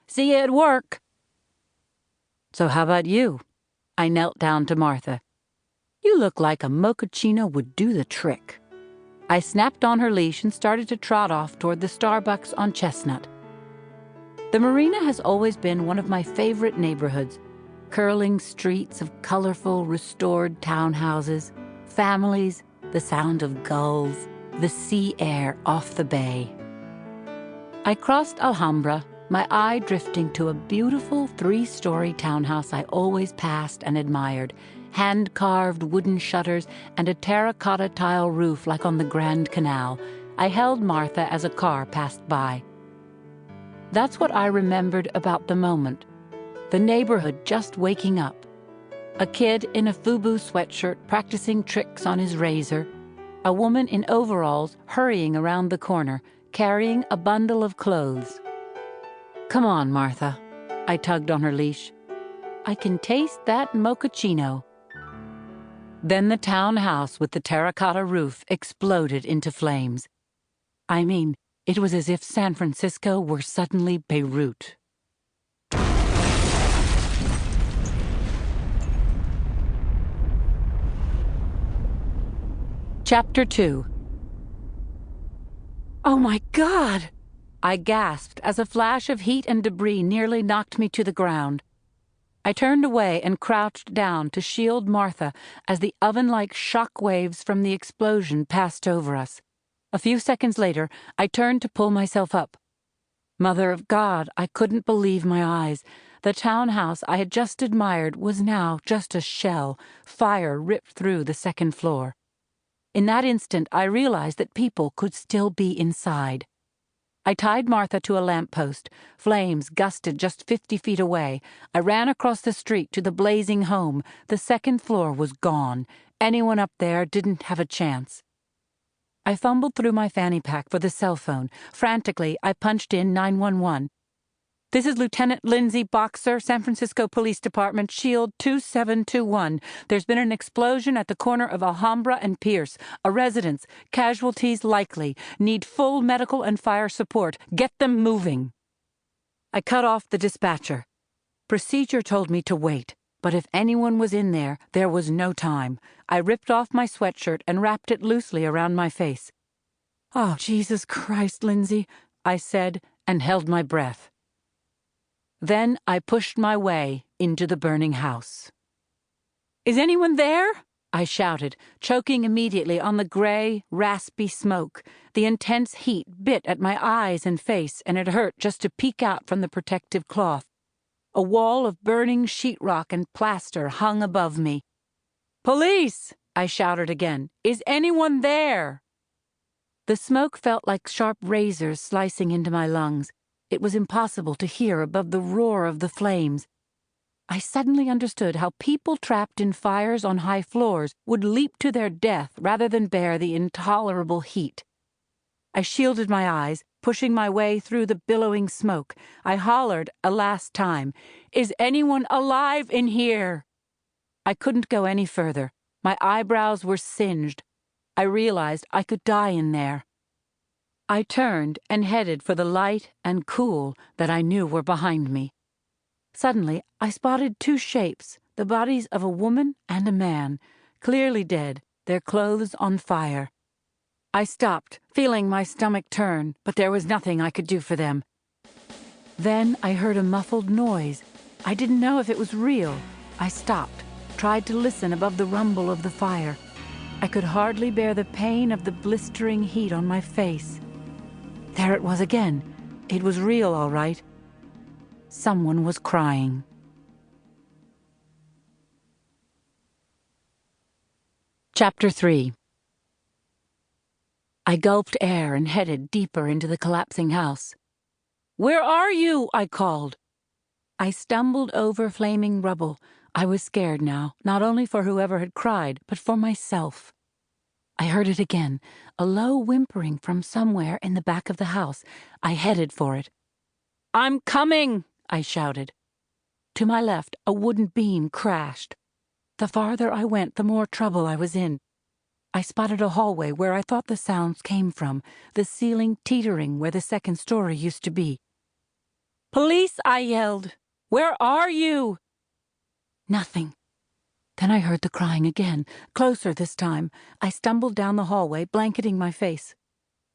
See you at work." "So how about you?" I knelt down to Martha. "You look like a mochaccino would do the trick." I snapped on her leash and started to trot off toward the Starbucks on Chestnut. The Marina has always been one of my favorite neighborhoods. Curling streets of colorful, restored townhouses, families, the sound of gulls, the sea air off the bay. I crossed Alhambra, my eye drifting to a beautiful 3-story townhouse I always passed and admired, hand-carved wooden shutters and a terracotta tile roof like on the Grand Canal. I held Martha as a car passed by. That's what I remembered about the moment. The neighborhood just waking up. A kid in a FUBU sweatshirt practicing tricks on his razor. A woman in overalls hurrying around the corner, carrying a bundle of clothes. "Come on, Martha." I tugged on her leash. "I can taste that mochaccino." Then the townhouse with the terracotta roof exploded into flames. I mean, it was as if San Francisco were suddenly Beirut. Chapter 2. "Oh my God!" I gasped as a flash of heat and debris nearly knocked me to the ground. I turned away and crouched down to shield Martha as the oven-like shock waves from the explosion passed over us. A few seconds later, I turned to pull myself up. Mother of God, I couldn't believe my eyes. The townhouse I had just admired was now just a shell, fire ripped through the second floor. In that instant, I realized that people could still be inside. I tied Martha to a lamppost. Flames gusted just 50 feet away. I ran across the street to the blazing home. The second floor was gone. Anyone up there didn't have a chance. I fumbled through my fanny pack for the cell phone. Frantically, I punched in 911. "This is Lieutenant Lindsay Boxer, San Francisco Police Department, Shield 2721. There's been an explosion at the corner of Alhambra and Pierce. A residence. Casualties likely. Need full medical and fire support. Get them moving." I cut off the dispatcher. Procedure told me to wait, but if anyone was in there, there was no time. I ripped off my sweatshirt and wrapped it loosely around my face. "Oh, Jesus Christ, Lindsay," I said, and held my breath. Then I pushed my way into the burning house. "Is anyone there?" I shouted, choking immediately on the gray, raspy smoke. The intense heat bit at my eyes and face, and it hurt just to peek out from the protective cloth. A wall of burning sheetrock and plaster hung above me. "Police!" I shouted again. "Is anyone there?" The smoke felt like sharp razors slicing into my lungs. It was impossible to hear above the roar of the flames. I suddenly understood how people trapped in fires on high floors would leap to their death rather than bear the intolerable heat. I shielded my eyes, pushing my way through the billowing smoke. I hollered a last time, "Is anyone alive in here?" I couldn't go any further. My eyebrows were singed. I realized I could die in there. I turned and headed for the light and cool that I knew were behind me. Suddenly, I spotted 2 shapes, the bodies of a woman and a man, clearly dead, their clothes on fire. I stopped, feeling my stomach turn, but there was nothing I could do for them. Then I heard a muffled noise. I didn't know if it was real. I stopped, tried to listen above the rumble of the fire. I could hardly bear the pain of the blistering heat on my face. There it was again. It was real, all right. Someone was crying. Chapter 3. I gulped air and headed deeper into the collapsing house. "Where are you?" I called. I stumbled over flaming rubble. I was scared now, not only for whoever had cried, but for myself. I heard it again, a low whimpering from somewhere in the back of the house. I headed for it. "I'm coming!" I shouted. To my left, a wooden beam crashed. The farther I went, the more trouble I was in. I spotted a hallway where I thought the sounds came from, the ceiling teetering where the second story used to be. "Police!" I yelled. "Where are you?" Nothing. Then I heard the crying again, closer this time. I stumbled down the hallway, blanketing my face.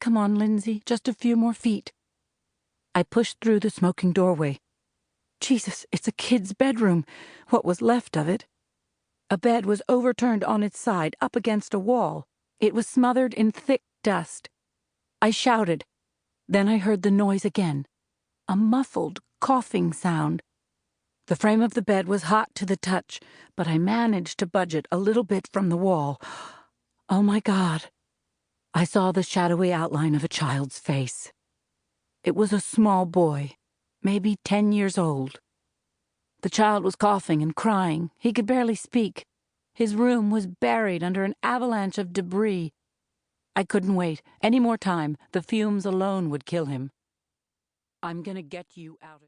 "Come on, Lindsay, just a few more feet." I pushed through the smoking doorway. Jesus, it's a kid's bedroom, what was left of it. A bed was overturned on its side, up against a wall. It was smothered in thick dust. I shouted. Then I heard the noise again, a muffled, coughing sound. The frame of the bed was hot to the touch, but I managed to budge it a little bit from the wall. Oh, my God. I saw the shadowy outline of a child's face. It was a small boy, maybe 10 years old. The child was coughing and crying. He could barely speak. His room was buried under an avalanche of debris. I couldn't wait any more time. The fumes alone would kill him. "I'm gonna get you out of..."